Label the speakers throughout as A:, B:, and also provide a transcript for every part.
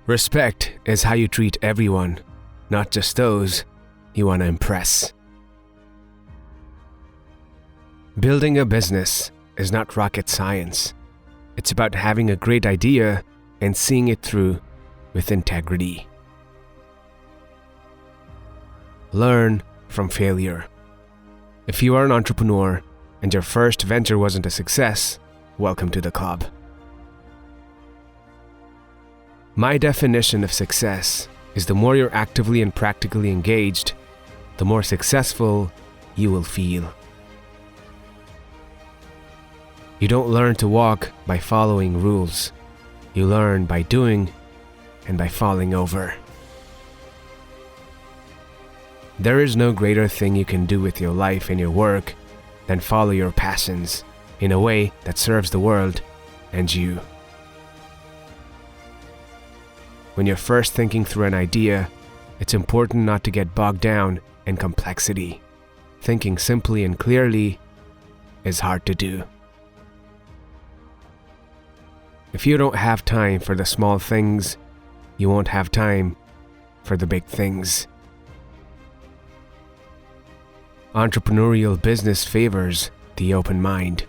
A: Respect is how you treat everyone, not just those you want to impress. Building a business is not rocket science. It's about having a great idea and seeing it through with integrity. Learn from failure. If you are an entrepreneur and your first venture wasn't a success, welcome to the club. My definition of success is the more you're actively and practically engaged, the more successful you will feel. You don't learn to walk by following rules. You learn by doing and by falling over. There is no greater thing you can do with your life and your work than follow your passions in a way that serves the world and you. When you're first thinking through an idea, it's important not to get bogged down in complexity. Thinking simply and clearly is hard to do. If you don't have time for the small things, you won't have time for the big things. Entrepreneurial business favors the open mind.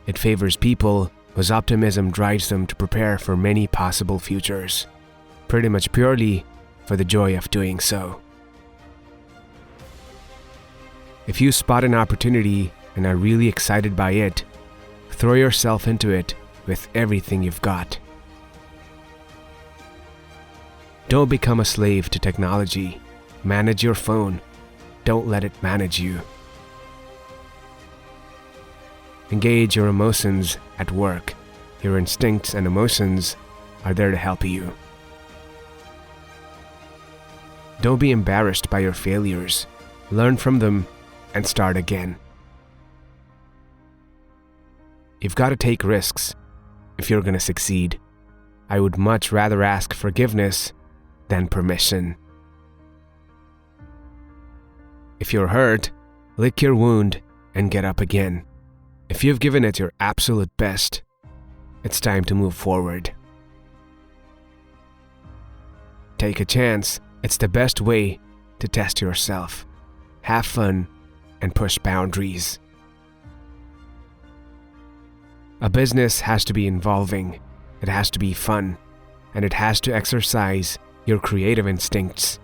A: It favors people whose optimism drives them to prepare for many possible futures, pretty much purely for the joy of doing so. If you spot an opportunity and are really excited by it, throw yourself into it with everything you've got. Don't become a slave to technology. Manage your phone. Don't let it manage you. Engage your emotions at work. Your instincts and emotions are there to help you. Don't be embarrassed by your failures. Learn from them and start again. You've got to take risks if you're going to succeed. I would much rather ask forgiveness than permission. If you're hurt, lick your wound and get up again. If you've given it your absolute best, it's time to move forward. Take a chance. It's the best way to test yourself. Have fun and push boundaries. A business has to be involving, it has to be fun, and it has to exercise your creative instincts.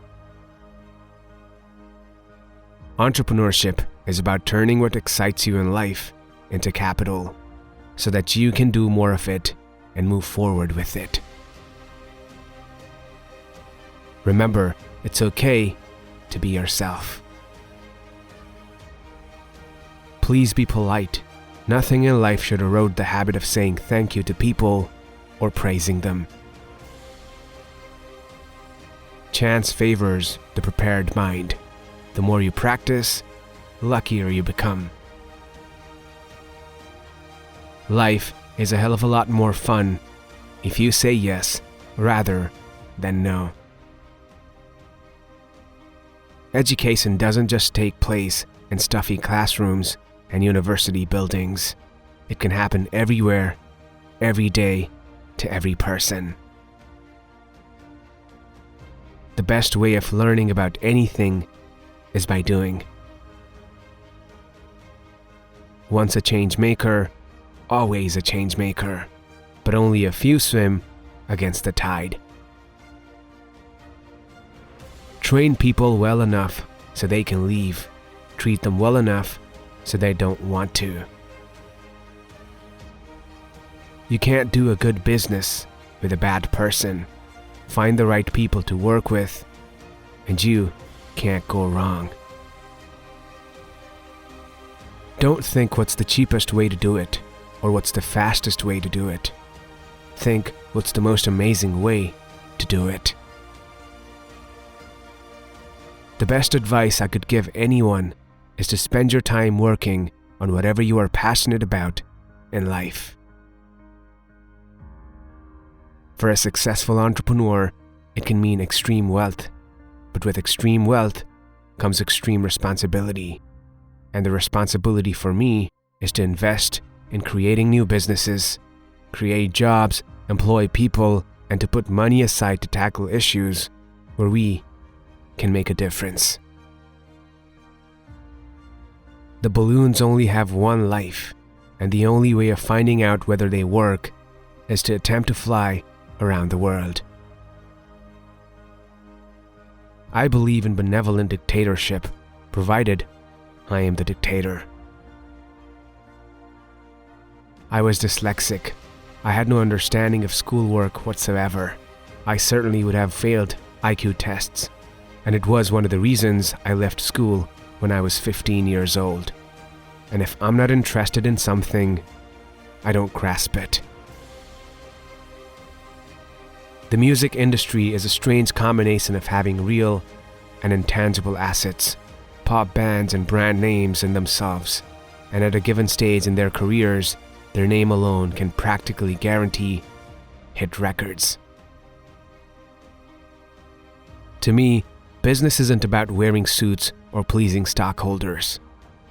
A: Entrepreneurship is about turning what excites you in life into capital so that you can do more of it and move forward with it. Remember, it's okay to be yourself. Please be polite. Nothing in life should erode the habit of saying thank you to people or praising them. Chance favors the prepared mind. The more you practice, the luckier you become. Life is a hell of a lot more fun if you say yes rather than no. Education doesn't just take place in stuffy classrooms and university buildings. It can happen everywhere, every day, to every person. The best way of learning about anything is by doing. Once a change maker, always a change maker, but only a few swim against the tide. Train people well enough so they can leave. Treat them well enough so they don't want to. You can't do a good business with a bad person. Find the right people to work with, and you can't go wrong. Don't think what's the cheapest way to do it, or what's the fastest way to do it. Think what's the most amazing way to do it. The best advice I could give anyone is to spend your time working on whatever you are passionate about in life. For a successful entrepreneur, it can mean extreme wealth, but with extreme wealth comes extreme responsibility. And the responsibility for me is to invest in creating new businesses, create jobs, employ people, and to put money aside to tackle issues where we can make a difference. The balloons only have one life, and the only way of finding out whether they work is to attempt to fly around the world. I believe in benevolent dictatorship, provided I am the dictator. I was dyslexic. I had no understanding of schoolwork whatsoever. I certainly would have failed IQ tests, and it was one of the reasons I left school when I was 15 years old. And if I'm not interested in something, I don't grasp it. The music industry is a strange combination of having real and intangible assets, pop bands and brand names in themselves, and at a given stage in their careers, their name alone can practically guarantee hit records. To me, business isn't about wearing suits or pleasing stockholders.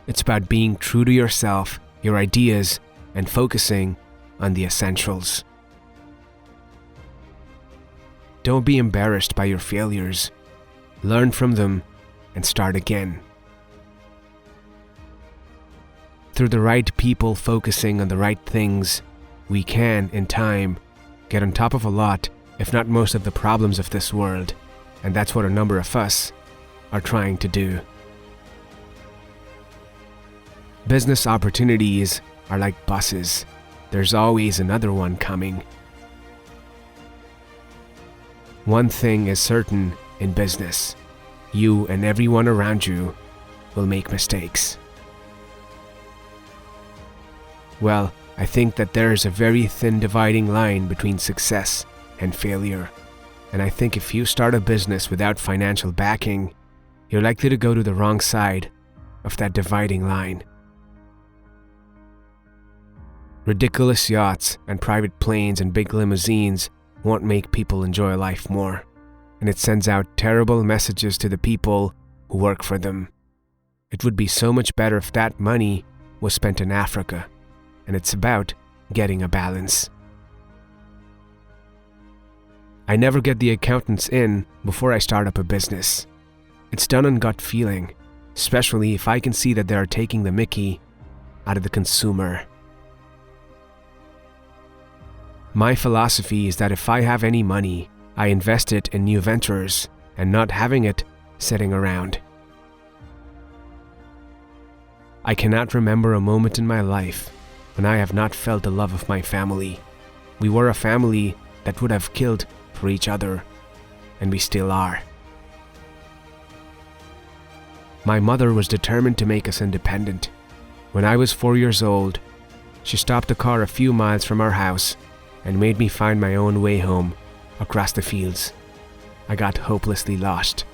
A: It's about being true to yourself, your ideas, and focusing on the essentials. Don't be embarrassed by your failures. Learn from them and start again. Through the right people focusing on the right things, we can, in time, get on top of a lot, if not most of the problems of this world, and that's what a number of us are trying to do. Business opportunities are like buses. There's always another one coming. One thing is certain in business: you and everyone around you will make mistakes. Well, I think that there is a very thin dividing line between success and failure. And I think if you start a business without financial backing, you're likely to go to the wrong side of that dividing line. Ridiculous yachts and private planes and big limousines won't make people enjoy life more, and it sends out terrible messages to the people who work for them. It would be so much better if that money was spent in Africa, and it's about getting a balance. I never get the accountants in before I start up a business. It's done on gut feeling, especially if I can see that they are taking the mickey out of the consumer. My philosophy is that if I have any money, I invest it in new ventures and not having it sitting around. I cannot remember a moment in my life when I have not felt the love of my family. We were a family that would have killed for each other, and we still are. My mother was determined to make us independent. When I was 4 years old, she stopped the car a few miles from our house and made me find my own way home across the fields. I got hopelessly lost.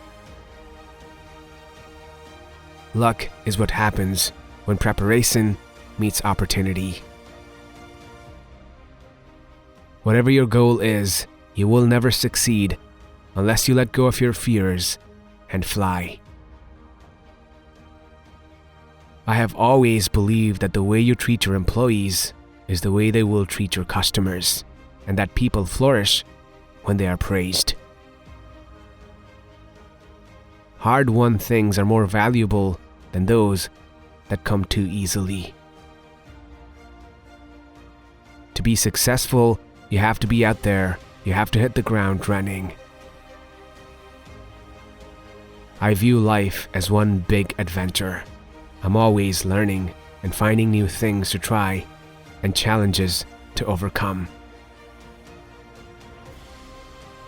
A: Luck is what happens when preparation meets opportunity. Whatever your goal is, you will never succeed unless you let go of your fears and fly. I have always believed that the way you treat your employees is the way they will treat your customers, and that people flourish when they are praised. Hard-won things are more valuable than those that come too easily. To be successful, you have to be out there. You have to hit the ground running. I view life as one big adventure. I'm always learning and finding new things to try and challenges to overcome.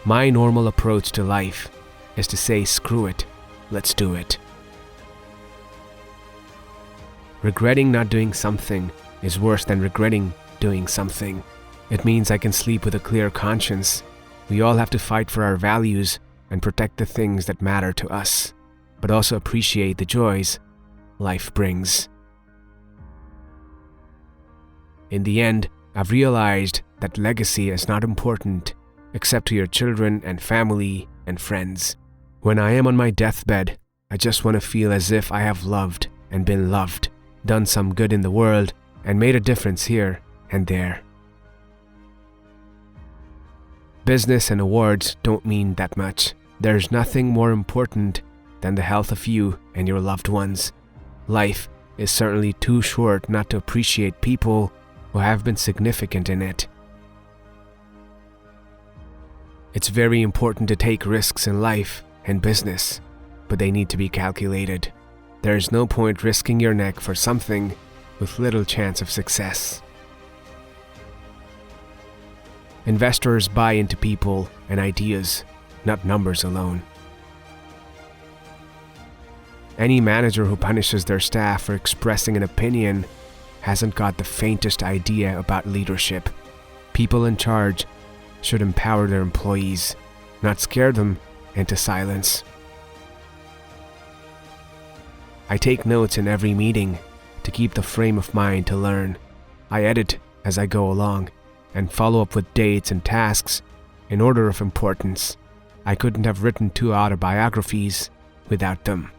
A: My normal approach to life is to say, screw it, let's do it. Regretting not doing something is worse than regretting doing something. It means I can sleep with a clear conscience. We all have to fight for our values and protect the things that matter to us, but also appreciate the joys life brings. In the end, I've realized that legacy is not important except to your children and family and friends. When I am on my deathbed, I just want to feel as if I have loved and been loved, done some good in the world, and made a difference here and there. business and awards don't mean that much. There's nothing more important than the health of you and your loved ones. Life is certainly too short not to appreciate people who have been significant in it. It's very important to take risks in life and business, but they need to be calculated. There is no point risking your neck for something with little chance of success. Investors buy into people and ideas, not numbers alone. Any manager who punishes their staff for expressing an opinion hasn't got the faintest idea about leadership. People in charge should empower their employees, not scare them into silence. I take notes in every meeting to keep the frame of mind to learn. I edit as I go along and follow up with dates and tasks in order of importance. I couldn't have written 2 autobiographies without them.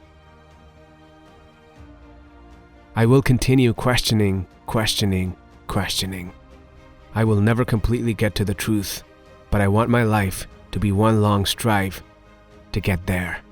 A: I will continue questioning. I will never completely get to the truth, but I want my life to be one long strive to get there.